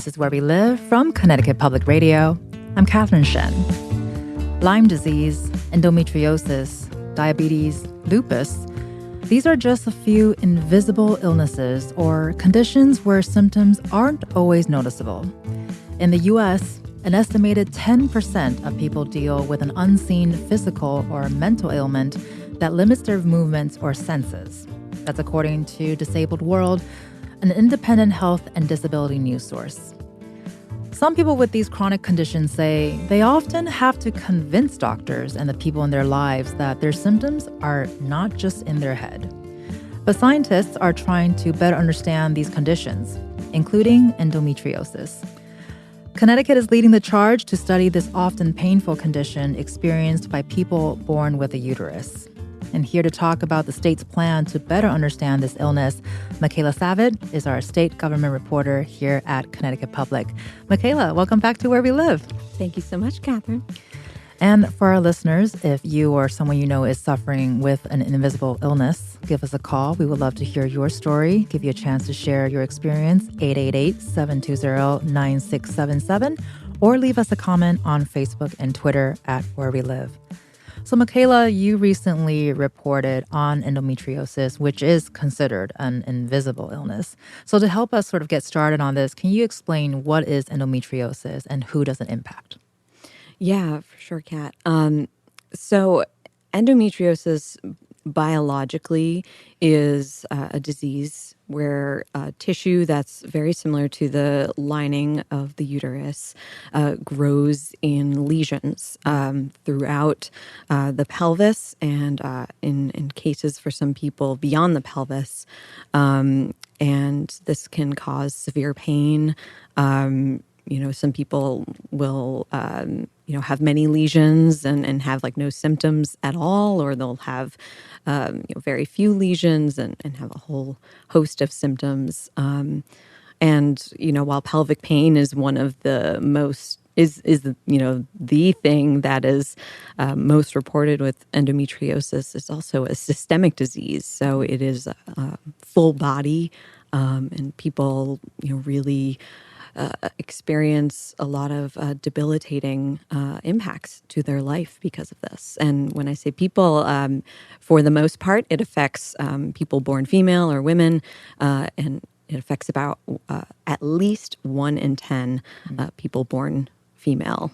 This is Where We Live from Connecticut Public Radio. I'm Catherine Shen. Lyme disease, endometriosis, diabetes, lupus. These are just a few invisible illnesses or conditions where symptoms aren't always noticeable. In the U.S., an estimated 10% of people deal with an unseen physical or mental ailment that limits their movements or senses. That's according to Disabled World, an independent health and disability news source. Some people with these chronic conditions say they often have to convince doctors and the people in their lives that their symptoms are not just in their head. But scientists are trying to better understand these conditions, including endometriosis. Connecticut is leading the charge to study this often painful condition experienced by people born with a uterus. And here to talk about the state's plan to better understand this illness, Michaela Savitt is our state government reporter here at Connecticut Public. Michaela, welcome back to Where We Live. Thank you so much, Catherine. And for our listeners, if you or someone you know is suffering with an invisible illness, give us a call. We would love to hear your story, give you a chance to share your experience, 888-720-9677, or leave us a comment on Facebook and Twitter at Where We Live. So, Michaela, you recently reported on endometriosis, which is considered an invisible illness. So to help us sort of get started on this, can you explain what is endometriosis and who does it impact? Yeah, for sure, Kat. So endometriosis biologically is a disease where tissue that's very similar to the lining of the uterus grows in lesions throughout the pelvis and in cases for some people beyond the pelvis. And this can cause severe pain. Some people will, have many lesions and have like no symptoms at all, or they'll have, very few lesions and have a whole host of symptoms. While pelvic pain is one of the most the thing that is most reported with endometriosis, is also a systemic disease. So it is full body, and people, really experience a lot of debilitating impacts to their life because of this. And when I say people, for the most part, it affects people born female or women, and it affects about at least 1 in 10 people born female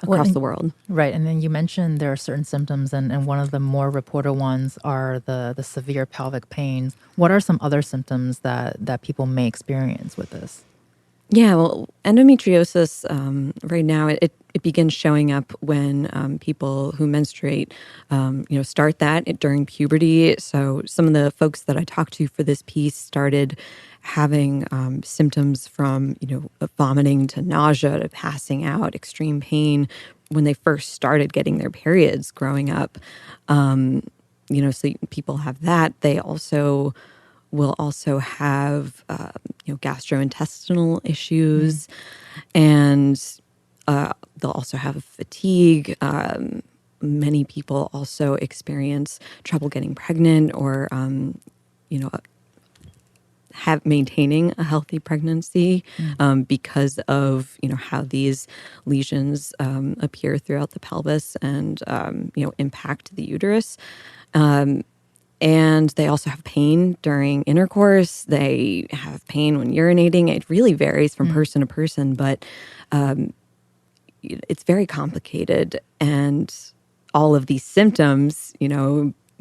across the world. Right. And then you mentioned there are certain symptoms, and one of the more reported ones are the severe pelvic pains. What are some other symptoms that people may experience with this? Yeah, well, endometriosis right now, it begins showing up when people who menstruate, start that during puberty. So some of the folks that I talked to for this piece started having symptoms from, vomiting to nausea to passing out, extreme pain when they first started getting their periods growing up. So people have that. They will also have, gastrointestinal issues, and they'll also have fatigue. Many people also experience trouble getting pregnant or, have maintaining a healthy pregnancy because of, how these lesions appear throughout the pelvis and, impact the uterus. And they also have pain during intercourse. They have pain when urinating. It really varies from person to person, but it's very complicated. And all of these symptoms,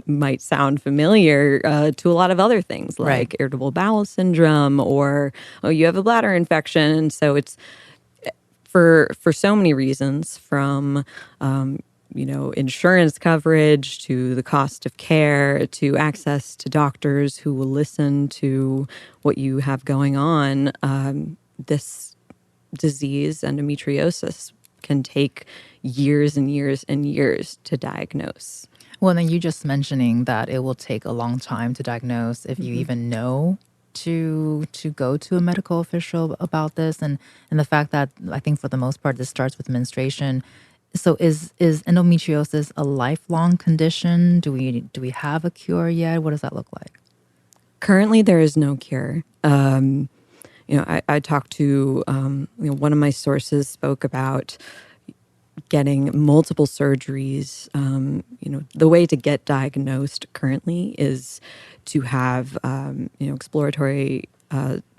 might sound familiar to a lot of other things, like irritable bowel syndrome or, you have a bladder infection. And so it's for so many reasons, from insurance coverage to the cost of care to access to doctors who will listen to what you have going on. This disease, endometriosis, can take years and years and years to diagnose. Well, then you just mentioning that it will take a long time to diagnose if you even know to go to a medical official about this, and the fact that I think for the most part this starts with menstruation. So is endometriosis a lifelong condition? Do we have a cure yet? What does that look like? Currently, there is no cure. I talked to one of my sources spoke about getting multiple surgeries. The way to get diagnosed currently is to have exploratory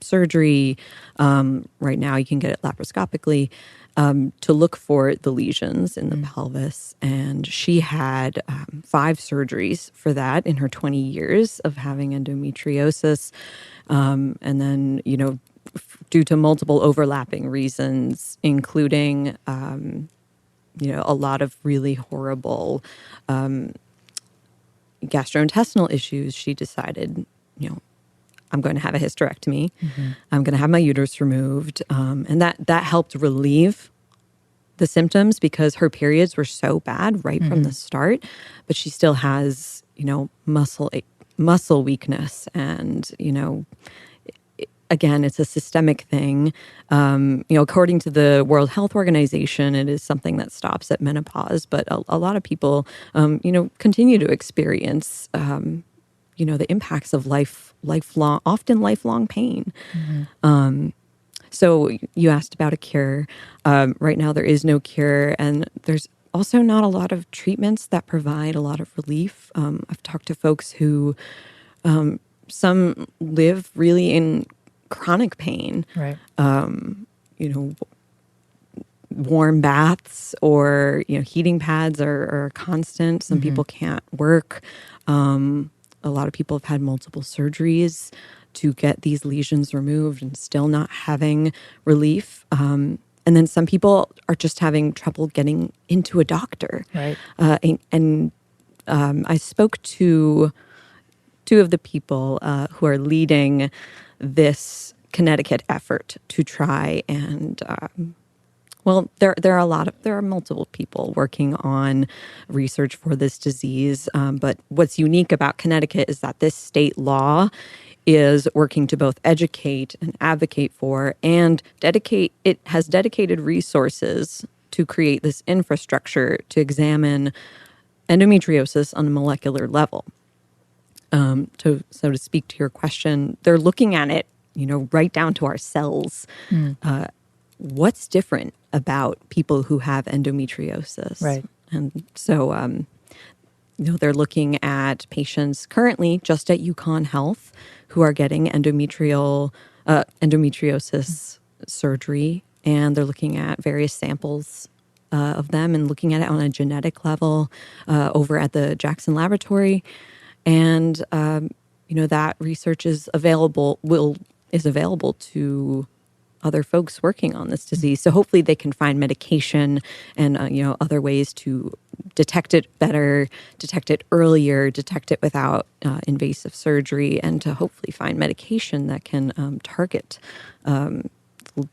surgery. Right now, you can get it laparoscopically to look for the lesions in the pelvis. And she had 5 surgeries for that in her 20 years of having endometriosis. And then, due to multiple overlapping reasons, including a lot of really horrible gastrointestinal issues, she decided, I'm going to have a hysterectomy. I'm going to have my uterus removed. And that helped relieve the symptoms because her periods were so bad right from the start. But she still has, muscle weakness. And, again, it's a systemic thing. According to the World Health Organization, it is something that stops at menopause. But a lot of people, continue to experience the impacts of often lifelong pain. So you asked about a cure. Right now, there is no cure, and there's also not a lot of treatments that provide a lot of relief. I've talked to folks who some live really in chronic pain. Right. Warm baths or heating pads are constant. Some people can't work. A lot of people have had multiple surgeries to get these lesions removed and still not having relief. And then some people are just having trouble getting into a doctor. Right. I spoke to 2 of the people who are leading this Connecticut effort to try and there are multiple people working on research for this disease. But what's unique about Connecticut is that this state law is working to both educate and advocate for and has dedicated resources to create this infrastructure to examine endometriosis on a molecular level. So to speak to your question, they're looking at it, right down to our cells. What's different about people who have endometriosis? Right. And so, they're looking at patients currently just at UConn Health who are getting endometriosis surgery, and they're looking at various samples of them and looking at it on a genetic level over at the Jackson Laboratory. And, that research is available to other folks working on this disease. So hopefully they can find medication and, other ways to detect it better, detect it earlier, detect it without invasive surgery, and to hopefully find medication that can target the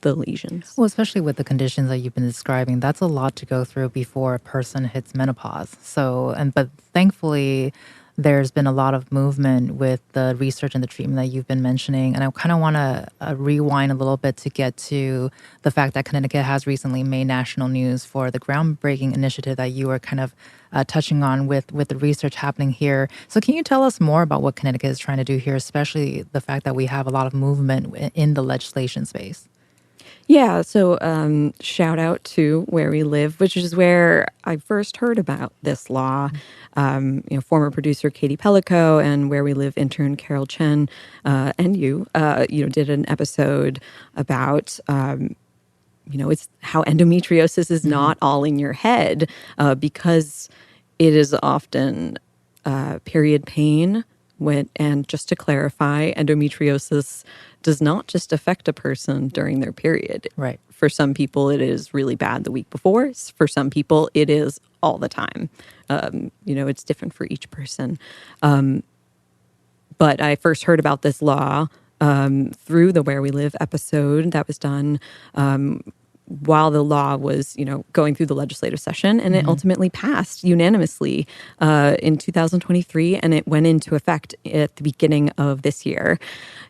lesions. Well, especially with the conditions that you've been describing, that's a lot to go through before a person hits menopause. But thankfully, there's been a lot of movement with the research and the treatment that you've been mentioning. And I kind of want to rewind a little bit to get to the fact that Connecticut has recently made national news for the groundbreaking initiative that you were kind of touching on with the research happening here. So can you tell us more about what Connecticut is trying to do here, especially the fact that we have a lot of movement in the legislation space? Yeah, so shout out to Where We Live, which is where I first heard about this law. Former producer Katie Pellico and Where We Live intern Carol Chen and you did an episode about it's how endometriosis is not all in your head because it is often period pain. And just to clarify, endometriosis does not just affect a person during their period. Right. For some people, it is really bad the week before. For some people, it is all the time. It's different for each person. But I first heard about this law through the Where We Live episode that was done while the law was, going through the legislative session, and it ultimately passed unanimously in 2023, and it went into effect at the beginning of this year.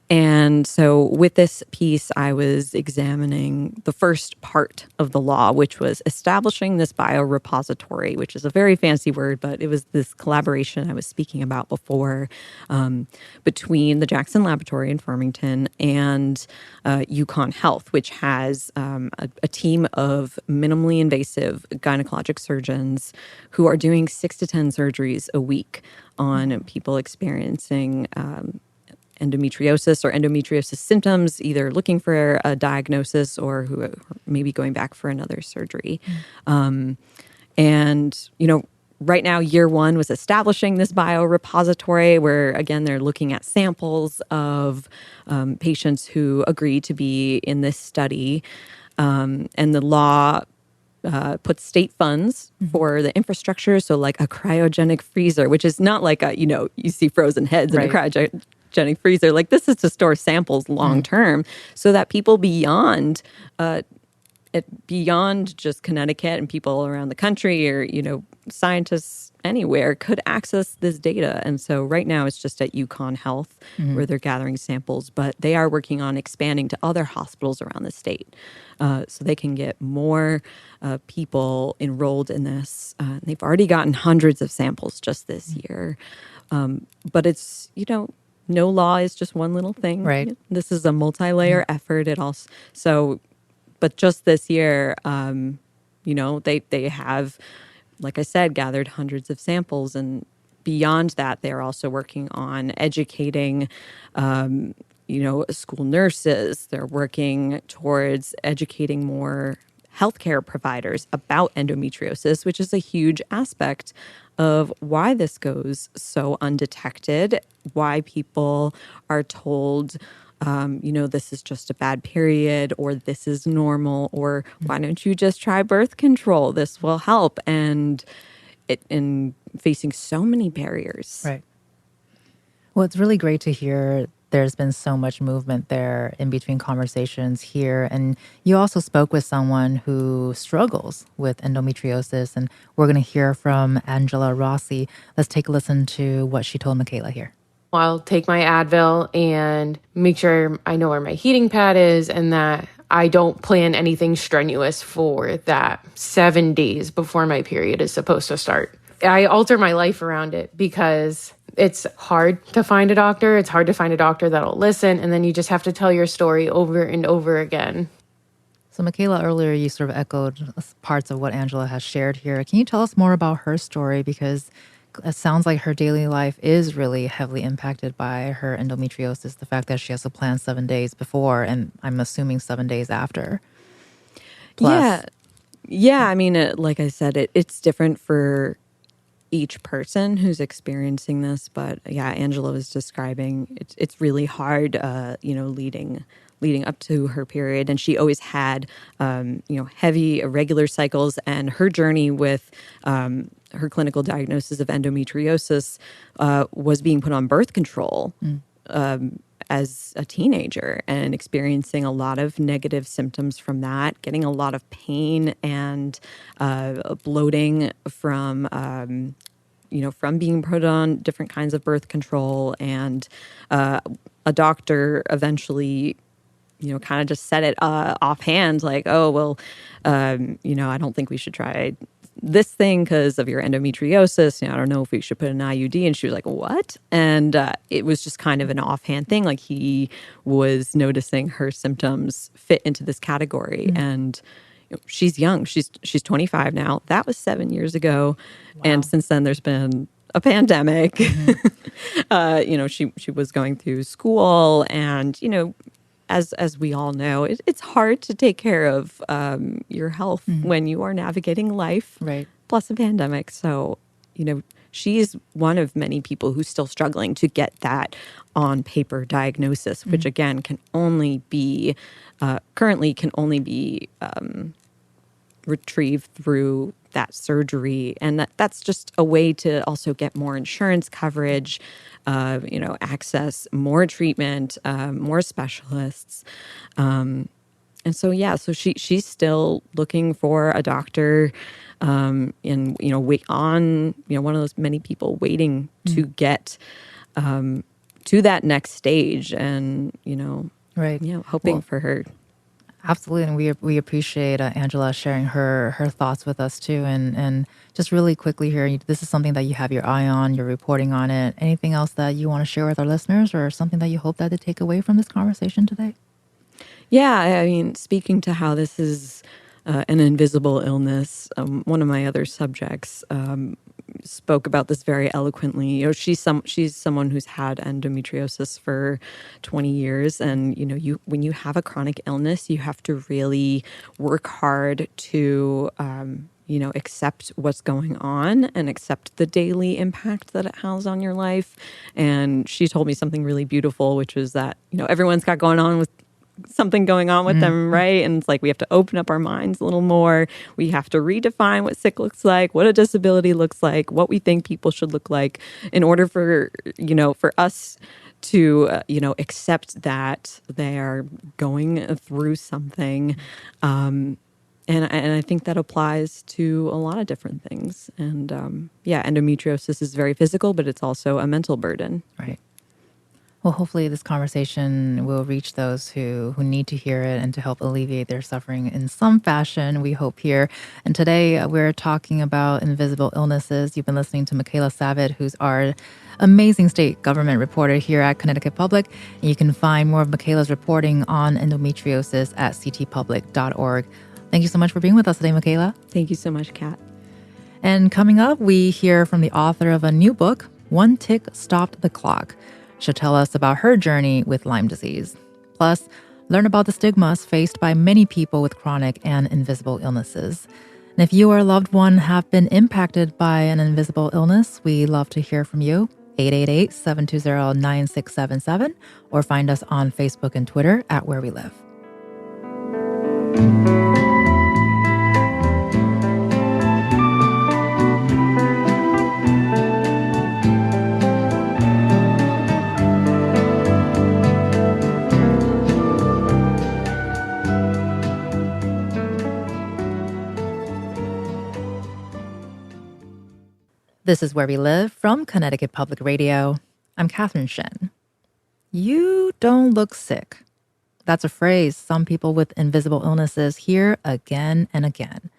And so with this piece, I was examining the first part of the law, which was establishing this biorepository, which is a very fancy word, but it was this collaboration I was speaking about before between the Jackson Laboratory in Farmington and UConn Health, which has a team of minimally invasive gynecologic surgeons who are doing 6 to 10 surgeries a week on people experiencing endometriosis or endometriosis symptoms, either looking for a diagnosis or who are maybe going back for another surgery. And, right now, year one was establishing this biorepository where, again, they're looking at samples of patients who agree to be in this study. And the law puts state funds for the infrastructure. So like a cryogenic freezer, which is not like you see frozen heads in a cryogenic freezer. Like this is to store samples long term so that people beyond just Connecticut and people around the country or, scientists anywhere could access this data. And so right now it's just at UConn Health where they're gathering samples, but they are working on expanding to other hospitals around the state so they can get more people enrolled in this. They've already gotten hundreds of samples just this year. But it's, no law is just one little thing. Right. This is a multi-layer effort. But just this year, they have, like I said, gathered hundreds of samples. And beyond that, they're also working on educating, school nurses. They're working towards educating more healthcare providers about endometriosis, which is a huge aspect of why this goes so undetected, why people are told, this is just a bad period, or this is normal, or why don't you just try birth control? This will help. And facing so many barriers. Right. Well, it's really great to hear there's been so much movement there in between conversations here. And you also spoke with someone who struggles with endometriosis, and we're going to hear from Angela Rossi. Let's take a listen to what she told Michaela here. I'll take my Advil and make sure I know where my heating pad is and that I don't plan anything strenuous for that 7 days before my period is supposed to start. I alter my life around it because it's hard to find a doctor. It's hard to find a doctor that'll listen. And then you just have to tell your story over and over again. So, Michaela, earlier you sort of echoed parts of what Angela has shared here. Can you tell us more about her story? Because it sounds like her daily life is really heavily impacted by her endometriosis, the fact that she has to plan 7 days before, and I'm assuming 7 days after. Plus. Yeah. I mean, like I said, it's different for each person who's experiencing this, but yeah, Angela was describing it's really hard, leading up to her period, and she always had, heavy irregular cycles, and her journey with her clinical diagnosis of endometriosis was being put on birth control as a teenager and experiencing a lot of negative symptoms from that, getting a lot of pain and bloating from being put on different kinds of birth control. And a doctor eventually, kind of just said it offhand, like, oh, well, I don't think we should try this thing because of your endometriosis. I don't know if we should put an IUD. And she was like, what? And it was just kind of an offhand thing. Like he was noticing her symptoms fit into this category. And she's young. She's 25 now. That was 7 years ago. Wow. And since then there's been a pandemic. She was going through school, and, as we all know, it's hard to take care of your health when you are navigating life, right? Plus a pandemic. So, she's one of many people who's still struggling to get that on paper diagnosis, which again currently can only be retrieved through that surgery. And that's just a way to also get more insurance coverage, access more treatment, more specialists. And And so, so she's still looking for a doctor, and wait on one of those many people waiting to get to that next stage, and Right. hoping for her. Absolutely, and we appreciate Angela sharing her thoughts with us too. And just really quickly here, this is something that you have your eye on, you're reporting on it. Anything else that you want to share with our listeners, or something that you hope that they take away from this conversation today? Yeah, I mean, speaking to how this is an invisible illness, one of my other subjects spoke about this very eloquently. She's someone who's had endometriosis for 20 years, and when you have a chronic illness, you have to really work hard to accept what's going on and accept the daily impact that it has on your life. And she told me something really beautiful, which is that everyone's got something going on with them, right? And it's like we have to open up our minds a little more. We have to redefine what sick looks like, what a disability looks like, what we think people should look like, in order for for us to accept that they are going through something. And I think that applies to a lot of different things. And endometriosis is very physical, but it's also a mental burden. Right. Well, hopefully this conversation will reach those who need to hear it and to help alleviate their suffering in some fashion, we hope here. And today we're talking about invisible illnesses. You've been listening to Michaela Savitt, who's our amazing state government reporter here at Connecticut Public. And you can find more of Michaela's reporting on endometriosis at ctpublic.org. Thank you so much for being with us today, Michaela. Thank you so much, Kat. And coming up, we hear from the author of a new book, One Tick Stopped the Clock. She'll tell us about her journey with Lyme disease. Plus, learn about the stigmas faced by many people with chronic and invisible illnesses. And if you or a loved one have been impacted by an invisible illness, we love to hear from you. 888-720-9677, or find us on Facebook and Twitter at Where We Live. This is Where We Live from Connecticut Public Radio. I'm Catherine Shen. You don't look sick. That's a phrase some people with invisible illnesses hear again and again.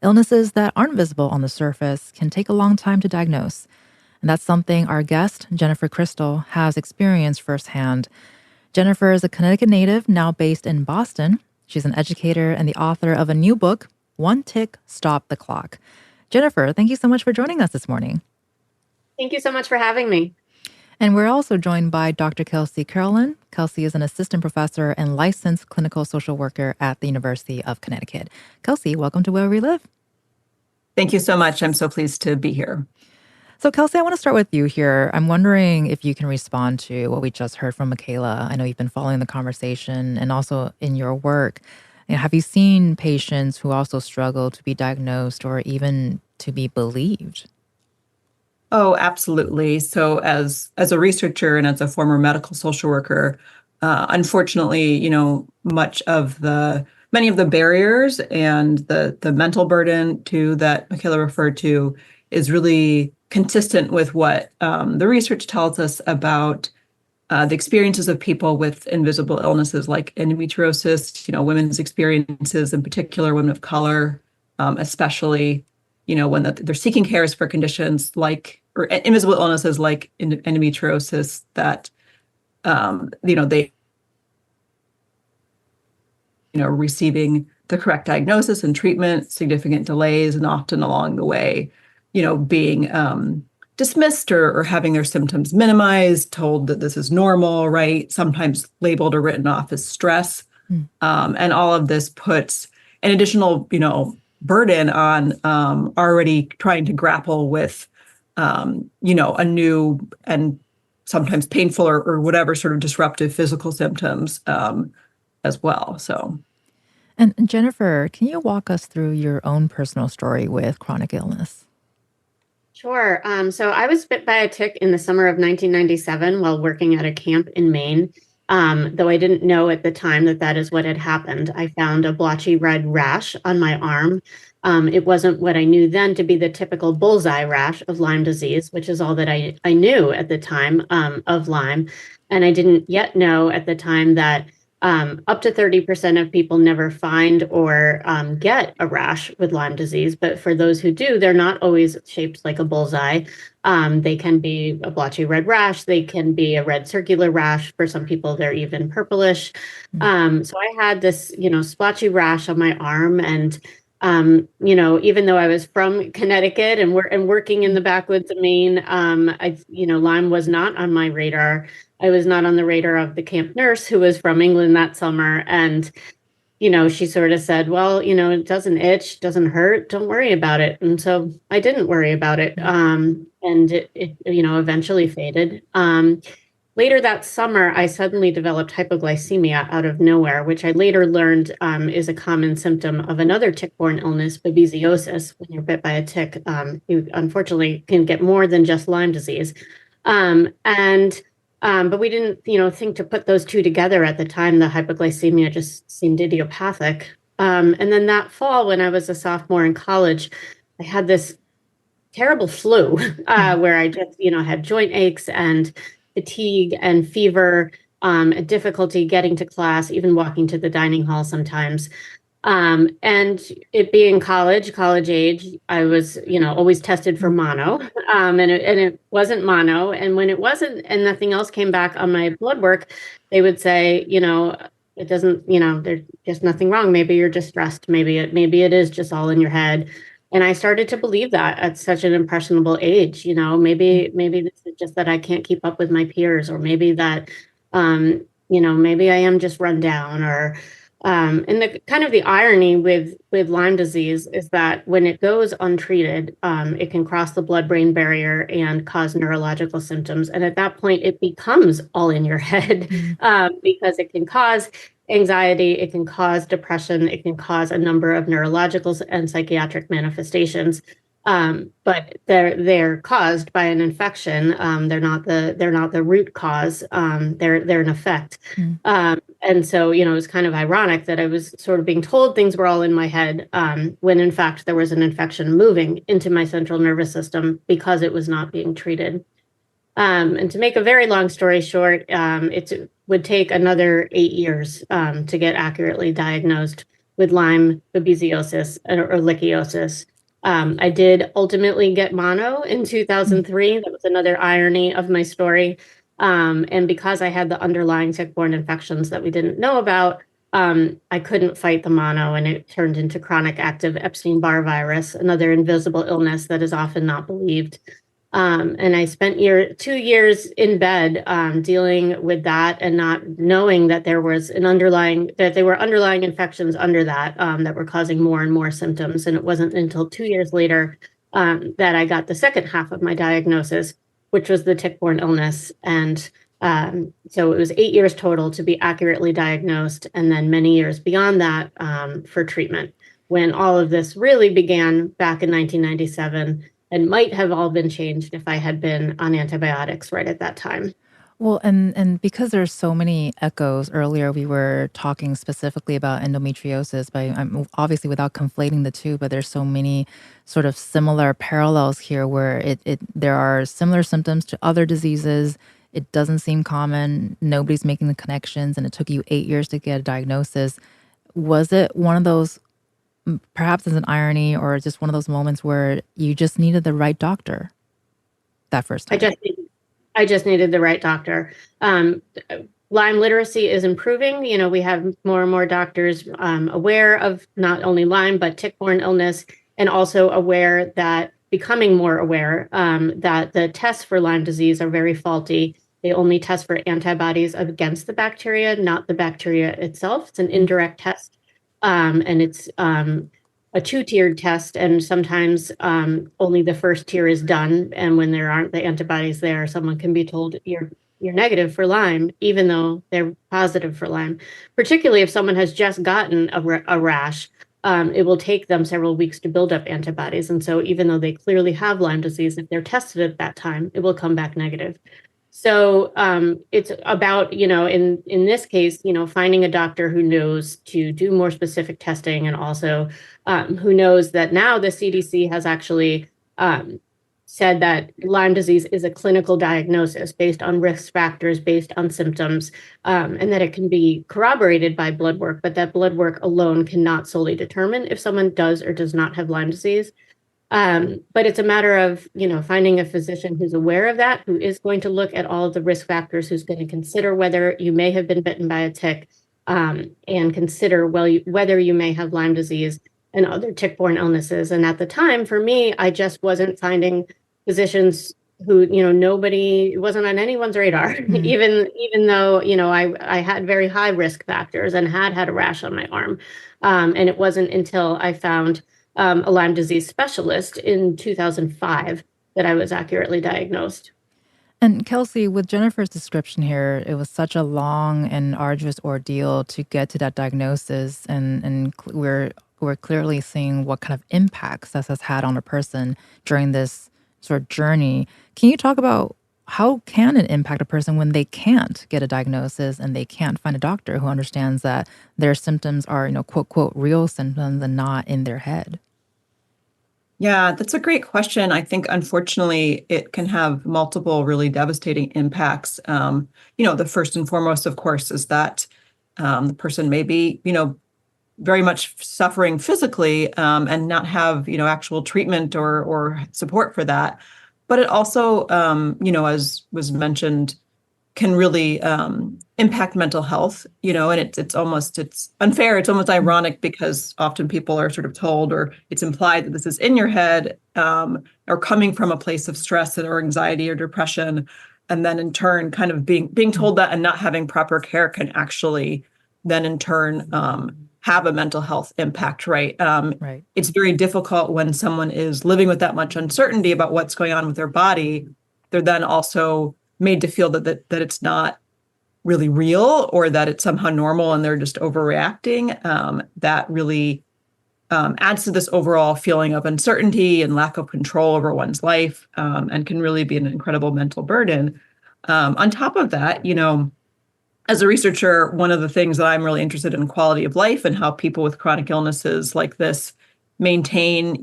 Illnesses that aren't visible on the surface can take a long time to diagnose. And that's something our guest, Jennifer Crystal, has experienced firsthand. Jennifer is a Connecticut native now based in Boston. She's an educator and the author of a new book, One Tick Stopped the Clock. Jennifer, thank you so much for joining us this morning. Thank you so much for having me. And we're also joined by Dr. Kelsey Carolyn. Kelsey is an assistant professor and licensed clinical social worker at the University of Connecticut. Kelsey, welcome to Where We Live. Thank you so much. I'm so pleased to be here. So, Kelsey, I want to start with you here. I'm wondering if you can respond to what we just heard from Michaela. I know you've been following the conversation and also in your work. Have you seen patients who also struggle to be diagnosed or even to be believed? Oh, absolutely. So as a researcher and as a former medical social worker, unfortunately, many of the barriers and the mental burden too that Michaela referred to is really consistent with what the research tells us about the experiences of people with invisible illnesses like endometriosis, women's experiences, in particular, women of color, especially, when they're seeking cares for conditions or invisible illnesses like endometriosis that, they, receiving the correct diagnosis and treatment, significant delays, and often along the way, being dismissed or having their symptoms minimized, told that this is normal, right? Sometimes labeled or written off as stress. And all of this puts an additional, burden on already trying to grapple with, a new and sometimes painful or whatever sort of disruptive physical symptoms as well. So. And Jennifer, can you walk us through your own personal story with chronic illness? Sure. So I was bit by a tick in the summer of 1997 while working at a camp in Maine. though I didn't know at the time that that is what had happened. I found a blotchy red rash on my arm. It wasn't what I knew then to be the typical bullseye rash of Lyme disease, which is all that I knew at the time of Lyme. And I didn't yet know at the time that up to 30% of people never find or get a rash with Lyme disease. But for those who do, they're not always shaped like a bullseye. They can be a blotchy red rash. They can be a red circular rash. For some people, they're even purplish. So I had this, splotchy rash on my arm. And, even though I was from Connecticut and working in the backwoods of Maine, Lyme was not on my radar. I was not on the radar of the camp nurse who was from England that summer. And, she sort of said, well, it doesn't itch, doesn't hurt, don't worry about it. And so I didn't worry about it. And it eventually faded. Later that summer, I suddenly developed hypoglycemia out of nowhere, which I later learned is a common symptom of another tick-borne illness, babesiosis. When you're bit by a tick, you unfortunately can get more than just Lyme disease. But we didn't, think to put those two together at the time. The hypoglycemia just seemed idiopathic. And then that fall, when I was a sophomore in college, I had this terrible flu where I just, had joint aches and fatigue and fever, difficulty getting to class, even walking to the dining hall sometimes. And it being college age, I was, always tested for mono, and it wasn't mono. And when it wasn't, and nothing else came back on my blood work, they would say, it doesn't, there's just nothing wrong. Maybe you're just stressed. Maybe it is just all in your head. And I started to believe that at such an impressionable age. Maybe this is just that I can't keep up with my peers, or maybe that, maybe I am just run down, or. And the kind of the irony with Lyme disease is that when it goes untreated, it can cross the blood-brain barrier and cause neurological symptoms. And at that point, it becomes all in your head because it can cause anxiety, it can cause depression, it can cause a number of neurological and psychiatric manifestations. But they're caused by an infection. They're not the root cause. They're an effect. And so, it was kind of ironic that I was sort of being told things were all in my head, when in fact there was an infection moving into my central nervous system because it was not being treated. And to make a very long story short, it would take another 8 years to get accurately diagnosed with Lyme, babesiosis, or lichiosis. I did ultimately get mono in 2003. That was another irony of my story. And because I had the underlying tick-borne infections that we didn't know about, I couldn't fight the mono, and it turned into chronic active Epstein-Barr virus, another invisible illness that is often not believed. And I spent 2 years in bed dealing with that and not knowing that there was that there were underlying infections under that that were causing more and more symptoms. And it wasn't until 2 years later that I got the second half of my diagnosis, which was the tick-borne illness. And so it was 8 years total to be accurately diagnosed, and then many years beyond that for treatment, when all of this really began back in 1997. And might have all been changed if I had been on antibiotics right at that time. Well, and because there's so many echoes, earlier we were talking specifically about endometriosis, but obviously without conflating the two, but there's so many sort of similar parallels here where there are similar symptoms to other diseases. It doesn't seem common. Nobody's making the connections, and it took you 8 years to get a diagnosis. Was it one of those, perhaps as an irony, or just one of those moments where you just needed the right doctor that first time? I just needed the right doctor. Lyme literacy is improving. We have more and more doctors aware of not only Lyme, but tick-borne illness, and also becoming more aware that the tests for Lyme disease are very faulty. They only test for antibodies against the bacteria, not the bacteria itself. It's an indirect test. And it's a two-tiered test, and sometimes only the first tier is done. And when there aren't the antibodies there, someone can be told you're negative for Lyme, even though they're positive for Lyme. Particularly if someone has just gotten a rash, it will take them several weeks to build up antibodies. And so even though they clearly have Lyme disease, if they're tested at that time, it will come back negative. So it's about, in this case, finding a doctor who knows to do more specific testing, and also who knows that now the CDC has actually said that Lyme disease is a clinical diagnosis based on risk factors, based on symptoms, and that it can be corroborated by blood work, but that blood work alone cannot solely determine if someone does or does not have Lyme disease. But it's a matter of, finding a physician who's aware of that, who is going to look at all of the risk factors, who's going to consider whether you may have been bitten by a tick, and consider whether you may have Lyme disease and other tick-borne illnesses. And at the time, for me, I just wasn't finding physicians who, it wasn't on anyone's radar, even though, I had very high risk factors and had a rash on my arm. And it wasn't until I found a Lyme disease specialist in 2005 that I was accurately diagnosed. And Kelsey, with Jennifer's description here, it was such a long and arduous ordeal to get to that diagnosis, and we're clearly seeing what kind of impacts this has had on a person during this sort of journey. Can you talk about how can it impact a person when they can't get a diagnosis and they can't find a doctor who understands that their symptoms are, quote, quote, real symptoms and not in their head? Yeah, that's a great question. I think, unfortunately, it can have multiple really devastating impacts. The first and foremost, of course, is that the person may be, very much suffering physically, and not have, actual treatment or support for that. But it also, as was mentioned, can really impact mental health, and it's unfair. It's almost ironic because often people are sort of told, or it's implied, that this is in your head, or coming from a place of stress or anxiety or depression. And then in turn, kind of being told that and not having proper care can actually then in turn have a mental health impact, right? Right. It's very difficult when someone is living with that much uncertainty about what's going on with their body. They're then also made to feel that it's not really real, or that it's somehow normal and they're just overreacting. That really adds to this overall feeling of uncertainty and lack of control over one's life, and can really be an incredible mental burden. On top of that, as a researcher, one of the things that I'm really interested in quality of life and how people with chronic illnesses like this maintain,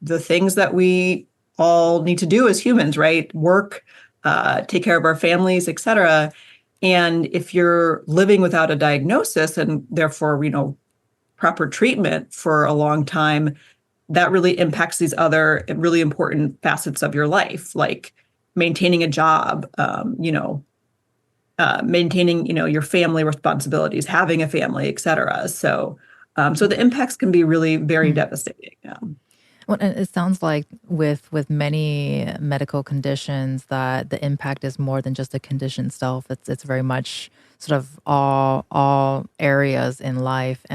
the things that we all need to do as humans, right? Work, take care of our families, et cetera. And if you're living without a diagnosis and therefore, proper treatment for a long time, that really impacts these other really important facets of your life, like maintaining a job, maintaining, your family responsibilities, having a family, et cetera. So the impacts can be really very devastating. Well, and it sounds like with many medical conditions that the impact is more than just the condition itself. It's very much sort of all areas in life.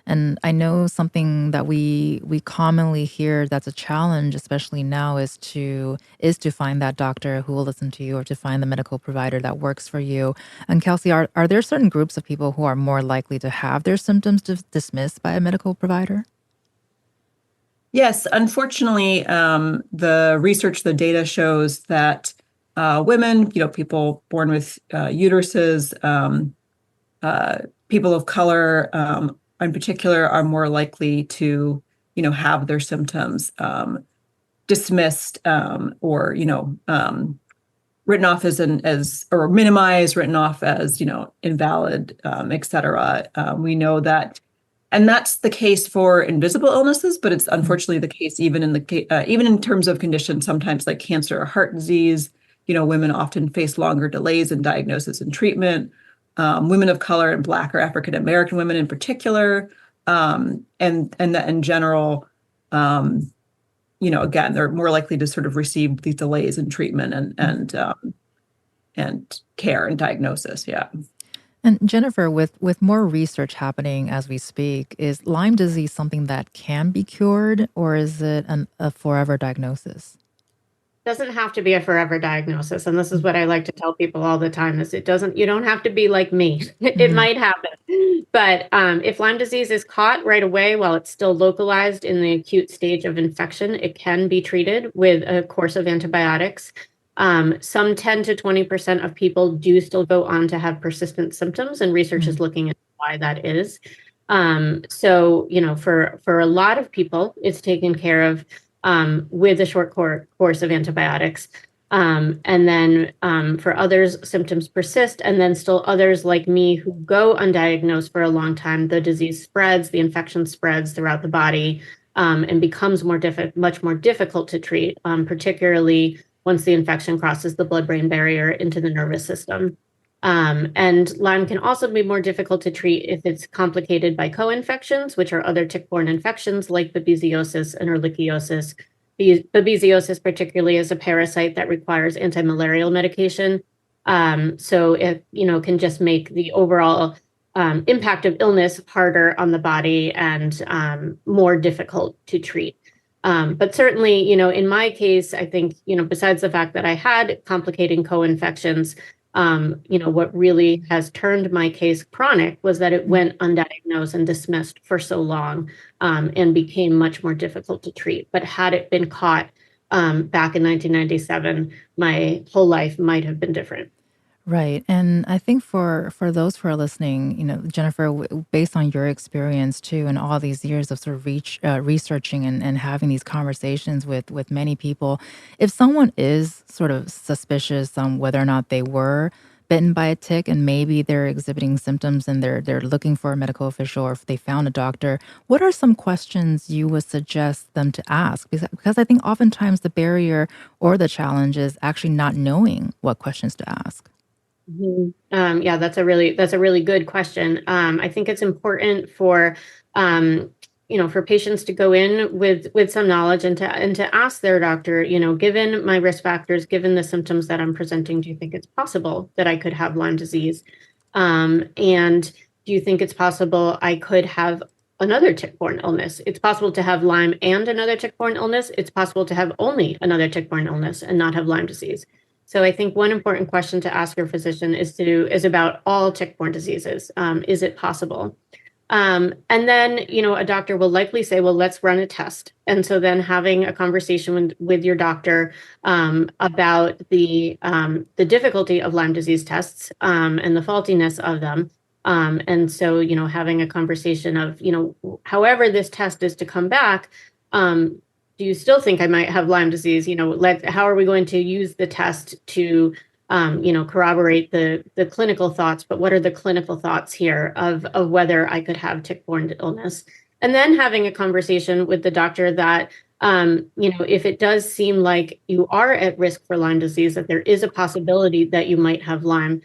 And I know something that we commonly hear that's a challenge, especially now, is to find that doctor who will listen to you, or to find the medical provider that works for you. And Kelsey, are there certain groups of people who are more likely to have their symptoms dismissed by a medical provider? Yes, unfortunately, the research, the data shows that women, people born with uteruses, people of color, in particular, are more likely to, have their symptoms dismissed, or written off as or minimized, written off as invalid, et cetera. We know that. And that's the case for invisible illnesses, but it's unfortunately the case even in terms of conditions sometimes like cancer or heart disease. Women often face longer delays in diagnosis and treatment. Women of color and Black or African American women in particular, and that in general, again, they're more likely to sort of receive these delays in treatment and care and diagnosis. Yeah. And Jennifer, with more research happening as we speak, is Lyme disease something that can be cured, or is it a forever diagnosis? Doesn't have to be a forever diagnosis. And this is what I like to tell people all the time, is you don't have to be like me. It might happen. But if Lyme disease is caught right away while it's still localized in the acute stage of infection, it can be treated with a course of antibiotics. Some 10 to 20% of people do still go on to have persistent symptoms, and research is looking at why that is. So, for a lot of people, it's taken care of with a short course of antibiotics. And then for others, symptoms persist. And then still others like me who go undiagnosed for a long time, the disease spreads, the infection spreads throughout the body, and becomes much more difficult to treat, particularly once the infection crosses the blood-brain barrier into the nervous system. And Lyme can also be more difficult to treat if it's complicated by co-infections, which are other tick-borne infections like babesiosis and ehrlichiosis. Babesiosis particularly is a parasite that requires anti-malarial medication. So it, can just make the overall impact of illness harder on the body and more difficult to treat. But certainly, in my case, I think, besides the fact that I had complicating co-infections, what really has turned my case chronic was that it went undiagnosed and dismissed for so long, and became much more difficult to treat. But had it been caught back in 1997, my whole life might have been different. Right. And I think for those who are listening, Jennifer, based on your experience too, and all these years of sort of researching and having these conversations with many people, if someone is sort of suspicious on whether or not they were bitten by a tick and maybe they're exhibiting symptoms and they're looking for a medical official, or if they found a doctor, what are some questions you would suggest them to ask? Because I think oftentimes the barrier or the challenge is actually not knowing what questions to ask. Yeah, that's a really good question. I think it's important for for patients to go in with some knowledge and to ask their doctor, given my risk factors, given the symptoms that I'm presenting, do you think it's possible that I could have Lyme disease? And do you think it's possible I could have another tick-borne illness? It's possible to have Lyme and another tick-borne illness. It's possible to have only another tick-borne illness and not have Lyme disease. So I think one important question to ask your physician is about all tick-borne diseases. Is it possible? And then, a doctor will likely say, well, let's run a test. And so then having a conversation with your doctor about the difficulty of Lyme disease tests and the faultiness of them. And so, having a conversation of, however this test is to come back, do you still think I might have Lyme disease? How are we going to use the test to, corroborate the clinical thoughts? But what are the clinical thoughts here of whether I could have tick-borne illness? And then having a conversation with the doctor that, if it does seem like you are at risk for Lyme disease, that there is a possibility that you might have Lyme,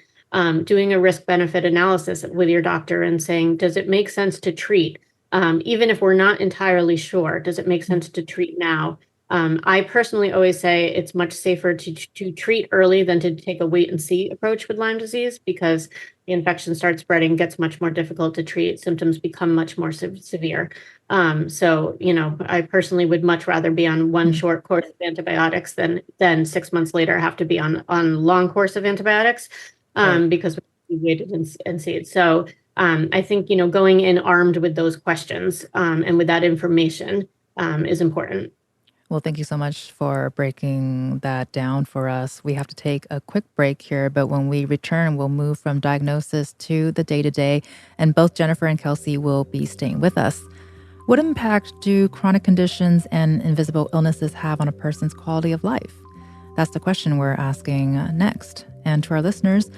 doing a risk-benefit analysis with your doctor and saying, does it make sense to treat? Even if we're not entirely sure, does it make sense to treat now? I personally always say it's much safer to treat early than to take a wait and see approach with Lyme disease, because the infection starts spreading, gets much more difficult to treat, symptoms become much more severe. So, I personally would much rather be on one short course of antibiotics than 6 months later have to be on long course of antibiotics, because we waited and see it. So I think, going in armed with those questions and with that information is important. Well, thank you so much for breaking that down for us. We have to take a quick break here, but when we return, we'll move from diagnosis to the day-to-day, and both Jennifer and Kelsey will be staying with us. What impact do chronic conditions and invisible illnesses have on a person's quality of life? That's the question we're asking next. And to our listeners,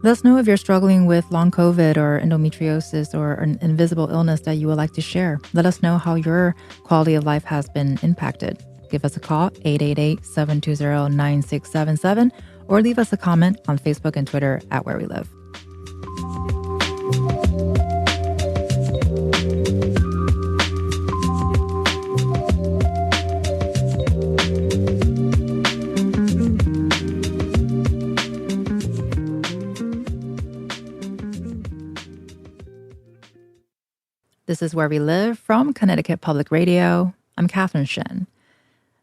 let us know if you're struggling with long COVID or endometriosis or an invisible illness that you would like to share. Let us know how your quality of life has been impacted. Give us a call, 888-720-9677, or leave us a comment on Facebook and Twitter at Where We Live. This is Where We Live from Connecticut Public Radio. I'm Catherine Shen.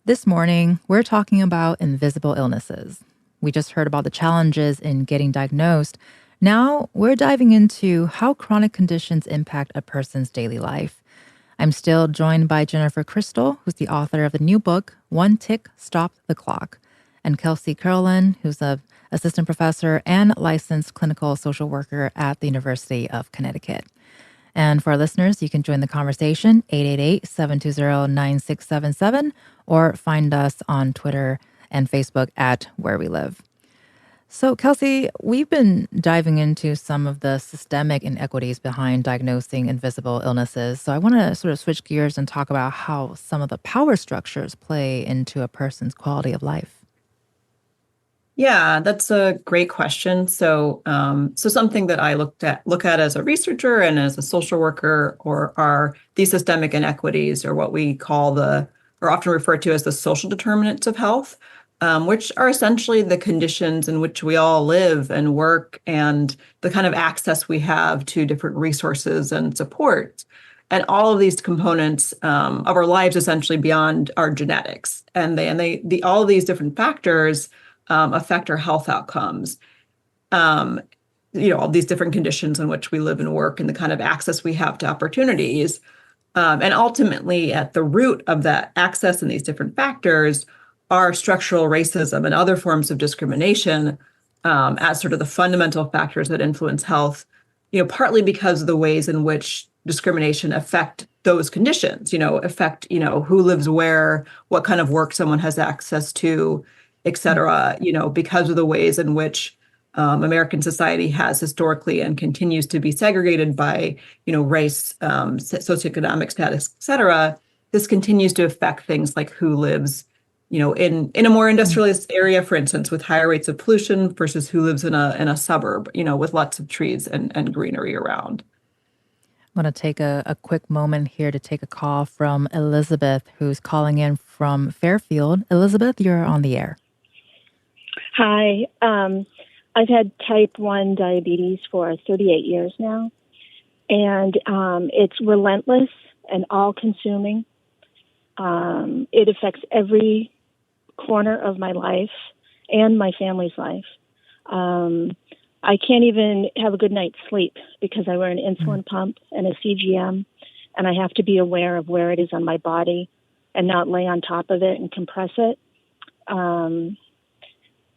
This morning, we're talking about invisible illnesses. We just heard about the challenges in getting diagnosed. Now, we're diving into how chronic conditions impact a person's daily life. I'm still joined by Jennifer Crystal, who's the author of the new book, One Tick Stopped the Clock. and Kelsey Curlin, who's a assistant professor and licensed clinical social worker at the University of Connecticut. And for our listeners, you can join the conversation, 888-720-9677, or find us on Twitter and Facebook at Where We Live. So, Kelsey, we've been diving into some of the systemic inequities behind diagnosing invisible illnesses. So I want to sort of switch gears and talk about how some of the power structures play into a person's quality of life. Yeah, that's a great question. So something that I look at as a researcher and as a social worker, are these systemic inequities, or what we call or often referred to as the social determinants of health, which are essentially the conditions in which we all live and work, and the kind of access we have to different resources and support, and all of these components of our lives, essentially beyond our genetics, and all of these different factors affect our health outcomes. All these different conditions in which we live and work, and the kind of access we have to opportunities. And ultimately, at the root of that access and these different factors are structural racism and other forms of discrimination as sort of the fundamental factors that influence health, partly because of the ways in which discrimination affect those conditions, affect, who lives where, what kind of work someone has access to, et cetera, because of the ways in which American society has historically and continues to be segregated by, race, socioeconomic status, et cetera. This continues to affect things like who lives, in a more industrialized area, for instance, with higher rates of pollution, versus who lives in a suburb, with lots of trees and greenery around. I'm going to take a quick moment here to take a call from Elizabeth, who's calling in from Fairfield. Elizabeth, you're on the air. Hi. I've had type 1 diabetes for 38 years now, and it's relentless and all-consuming. It affects every corner of my life and my family's life. I can't even have a good night's sleep because I wear an insulin pump and a CGM, and I have to be aware of where it is on my body and not lay on top of it and compress it.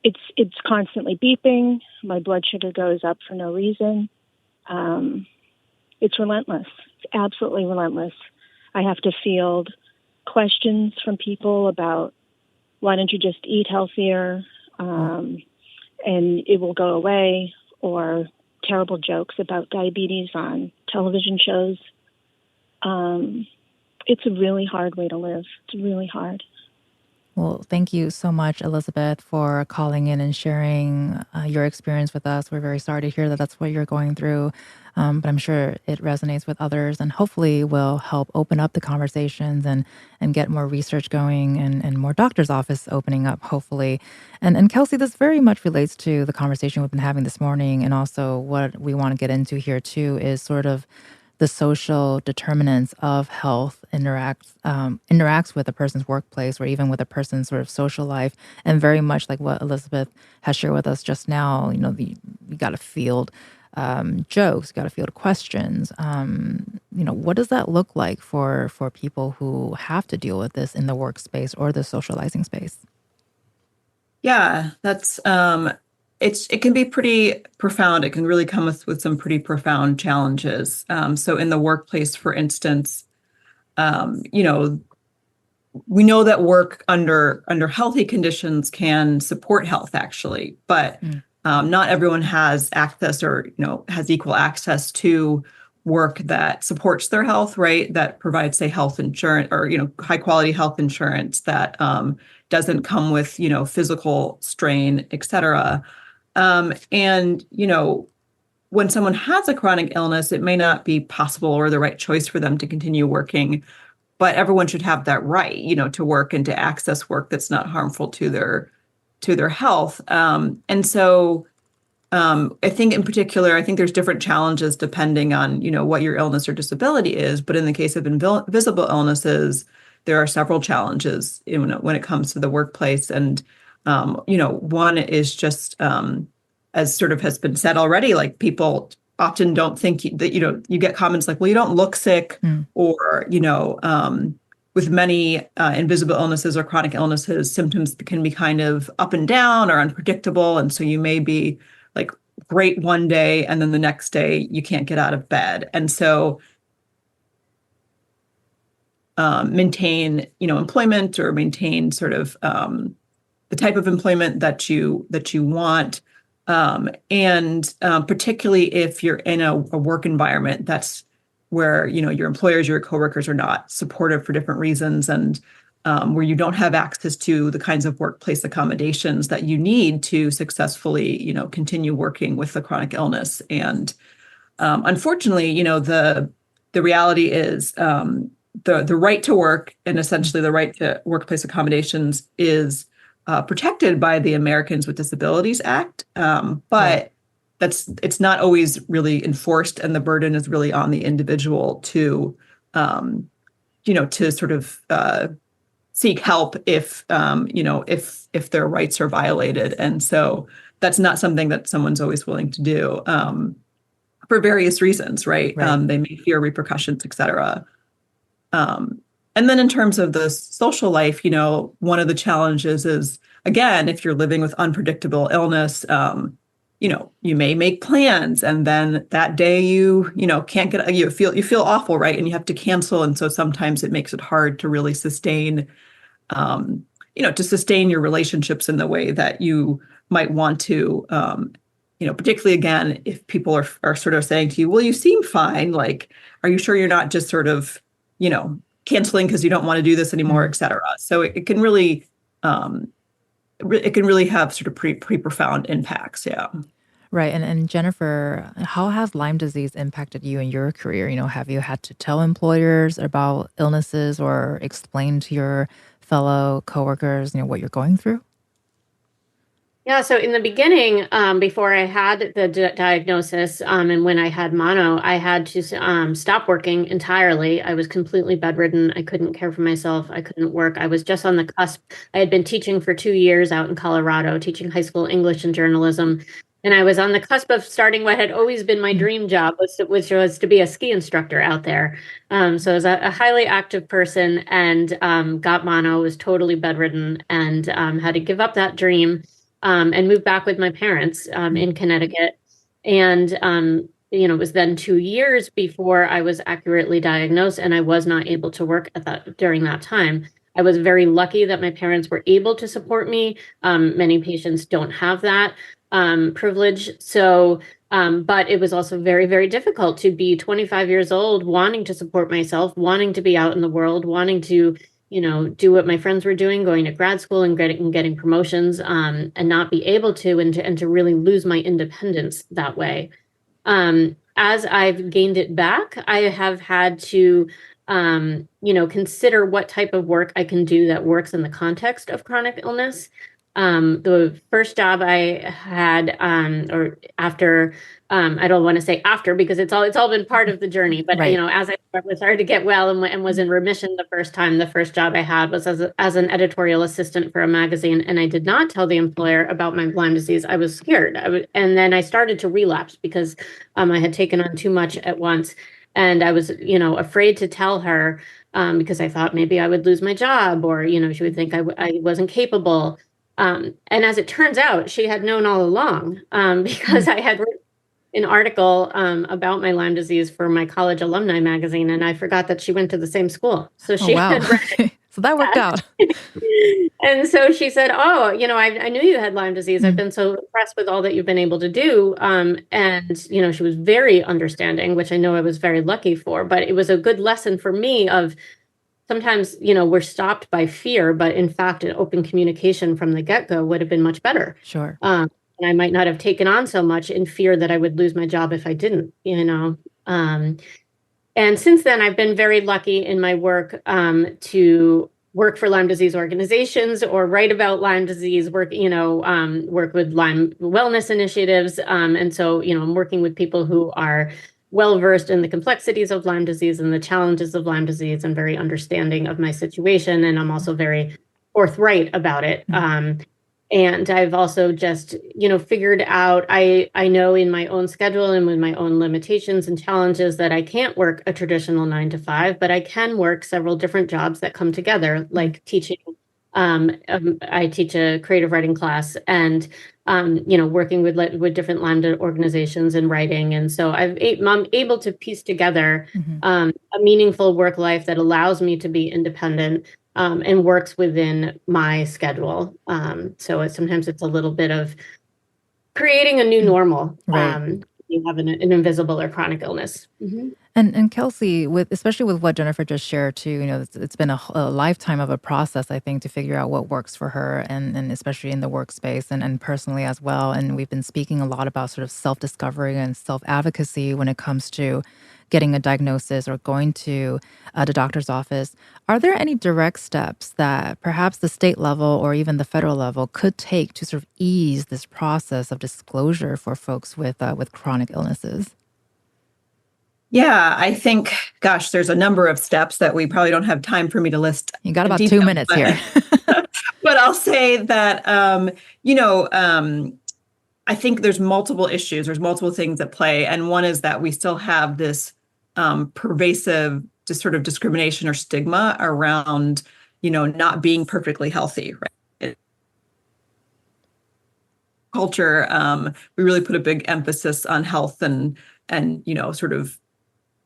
It's constantly beeping. My blood sugar goes up for no reason. It's relentless. It's absolutely relentless. I have to field questions from people about, why don't you just eat healthier, and it will go away, or terrible jokes about diabetes on television shows. It's a really hard way to live. It's really hard. Well, thank you so much, Elizabeth, for calling in and sharing your experience with us. We're very sorry to hear that that's what you're going through, but I'm sure it resonates with others, and hopefully will help open up the conversations and get more research going, and more doctors' office opening up, hopefully. And Kelsey, this very much relates to the conversation we've been having this morning, and also what we want to get into here too is sort of the social determinants of health interacts with a person's workplace, or even with a person's sort of social life. And very much like what Elizabeth has shared with us just now, you got to field jokes, you got to field questions. What does that look like for people who have to deal with this in the workspace or the socializing space? Yeah, that's it can be pretty profound. It can really come with some pretty profound challenges. So in the workplace, for instance, we know that work under healthy conditions can support health, actually, but not everyone has access, or has equal access to work that supports their health, right? That provides, say, health insurance, or high quality health insurance that doesn't come with physical strain, et cetera. And when someone has a chronic illness, it may not be possible or the right choice for them to continue working, but everyone should have that right, to work and to access work that's not harmful to their health. And so I think in particular, I think there's different challenges depending on, what your illness or disability is. But in the case of invisible illnesses, there are several challenges when it comes to the workplace. And one is just, as sort of has been said already, like people often don't think that, you get comments like, well, you don't look sick, or, with many invisible illnesses or chronic illnesses, symptoms can be kind of up and down or unpredictable. And so you may be like great one day and then the next day you can't get out of bed. And so maintain, employment or maintain sort of the type of employment that you want. And particularly if you're in a work environment that's where, your employers, your coworkers are not supportive for different reasons, and where you don't have access to the kinds of workplace accommodations that you need to successfully, continue working with the chronic illness. And unfortunately, the reality is the right to work and essentially the right to workplace accommodations is protected by the Americans with Disabilities Act, but it's not always really enforced, and the burden is really on the individual to, to sort of seek help if their rights are violated, and so that's not something that someone's always willing to do for various reasons, right? They may fear repercussions, et cetera. And then in terms of the social life, one of the challenges is, again, if you're living with unpredictable illness, you may make plans and then that day you can't get, you feel awful, right? And you have to cancel. And so sometimes it makes it hard to really sustain, your relationships in the way that you might want to, particularly again, if people are sort of saying to you, well, you seem fine. Like, are you sure you're not just sort of, canceling because you don't want to do this anymore, et cetera. So it can really, have sort of pretty profound impacts. Yeah. Right. And Jennifer, how has Lyme disease impacted you in your career? Have you had to tell employers about illnesses or explain to your fellow coworkers, what you're going through? Yeah, so in the beginning, before I had the diagnosis, and when I had mono, I had to stop working entirely. I was completely bedridden. I couldn't care for myself. I couldn't work. I was just on the cusp. I had been teaching for 2 years out in Colorado, teaching high school English and journalism. And I was on the cusp of starting what had always been my dream job, which was to be a ski instructor out there. So I was a highly active person and got mono, was totally bedridden, and had to give up that dream. And moved back with my parents in Connecticut. And, it was then 2 years before I was accurately diagnosed, and I was not able to work during that time. I was very lucky that my parents were able to support me. Many patients don't have that privilege. So, but it was also very, very difficult to be 25 years old, wanting to support myself, wanting to be out in the world, wanting to do what my friends were doing, going to grad school and getting promotions, and not be able to, and to really lose my independence that way. As I've gained it back, I have had to, consider what type of work I can do that works in the context of chronic illness. The first job I had, or after, I don't want to say after because it's all been part of the journey, but as I started to get well and was in remission the first job I had was as an editorial assistant for a magazine, and I did not tell the employer about my Lyme disease. I was scared, and then I started to relapse because I had taken on too much at once, and I was afraid to tell her because I thought maybe I would lose my job, or she would think I wasn't capable. And as it turns out, she had known all along because I had written an article about my Lyme disease for my college alumni magazine, and I forgot that she went to the same school. So she had read so that worked out. And so she said, "Oh, I knew you had Lyme disease. I've been so impressed with all that you've been able to do." And she was very understanding, which I know I was very lucky for. But it was a good lesson for me of. Sometimes, we're stopped by fear, but in fact, an open communication from the get-go would have been much better. Sure. And I might not have taken on so much in fear that I would lose my job if I didn't, And since then, I've been very lucky in my work to work for Lyme disease organizations or write about Lyme disease, work with Lyme wellness initiatives. And so, I'm working with people who are well-versed in the complexities of Lyme disease and the challenges of Lyme disease and very understanding of my situation. And I'm also very forthright about it. And I've also just, figured out, I know in my own schedule and with my own limitations and challenges that I can't work a traditional 9 to 5, but I can work several different jobs that come together, like teaching. I teach a creative writing class, and working with different Lambda organizations and writing. And so I'm able to piece together a meaningful work life that allows me to be independent, and works within my schedule. So sometimes it's a little bit of creating a new normal. Right. You have an invisible or chronic illness. And Kelsey, especially with what Jennifer just shared too, it's been a lifetime of a process, I think, to figure out what works for her, and especially in the workspace and personally as well. And we've been speaking a lot about sort of self-discovery and self-advocacy when it comes to getting a diagnosis or going to the doctor's office. Are there any direct steps that perhaps the state level or even the federal level could take to sort of ease this process of disclosure for folks with chronic illnesses? Yeah, I think, gosh, there's a number of steps that we probably don't have time for me to list. You got about detail, 2 minutes here. But I'll say that, I think there's multiple issues. There's multiple things at play. And one is that we still have this pervasive just sort of discrimination or stigma around, not being perfectly healthy, right? Culture, we really put a big emphasis on health and sort of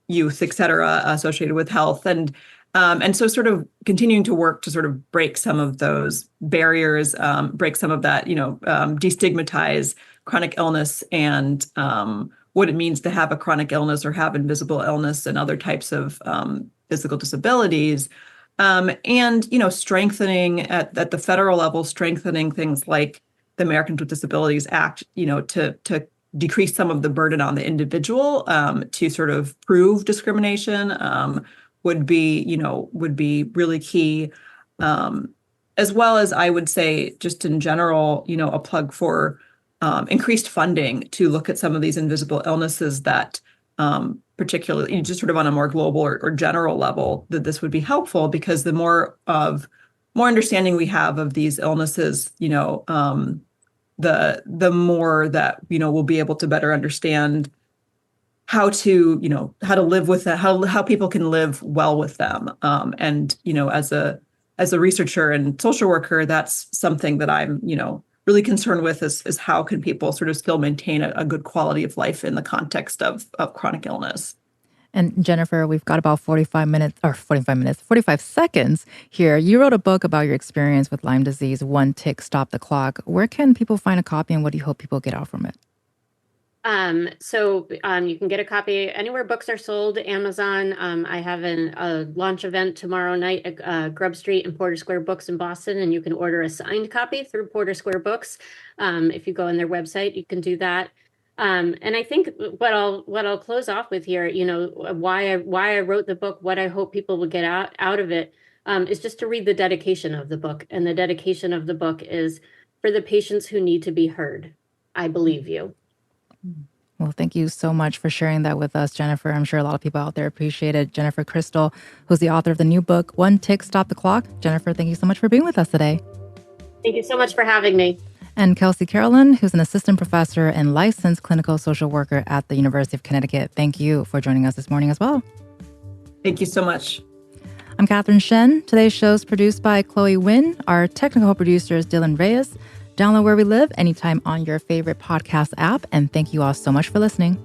youth, et cetera, associated with health. And so sort of continuing to work to sort of break some of those barriers, break some of that, destigmatize chronic illness and what it means to have a chronic illness or have invisible illness and other types of physical disabilities. And, strengthening at the federal level, strengthening things like the Americans with Disabilities Act, to decrease some of the burden on the individual, to sort of prove discrimination, would be really key. As well as, I would say, just in general, a plug for increased funding to look at some of these invisible illnesses that, particularly just sort of on a more global or general level, that this would be helpful, because the more understanding we have of these illnesses, the more that we'll be able to better understand how to live with that, how people can live well with them. And as a researcher and social worker, that's something that I'm really concerned with, is how can people sort of still maintain a good quality of life in the context of chronic illness. And Jennifer, we've got about 45 seconds here. You wrote a book about your experience with Lyme disease, One Tick, Stop the Clock. Where can people find a copy, and what do you hope people get out from it? So you can get a copy anywhere books are sold, Amazon. I have a launch event tomorrow night at Grub Street and Porter Square Books in Boston, and you can order a signed copy through Porter Square Books. If you go on their website, you can do that. And I think what I'll close off with here, why I wrote the book, what I hope people will get out of it, is just to read the dedication of the book. And the dedication of the book is for the patients who need to be heard. I believe you. Well, thank you so much for sharing that with us, Jennifer. I'm sure a lot of people out there appreciate it. Jennifer Crystal, who's the author of the new book, One Tick, Stop the Clock. Jennifer, thank you so much for being with us today. Thank you so much for having me. And Kelsey Carolyn, who's an assistant professor and licensed clinical social worker at the University of Connecticut. Thank you for joining us this morning as well. Thank you so much. I'm Catherine Shen. Today's show is produced by Chloe Wynn. Our technical producer is Dylan Reyes. Download Where We Live anytime on your favorite podcast app. And thank you all so much for listening.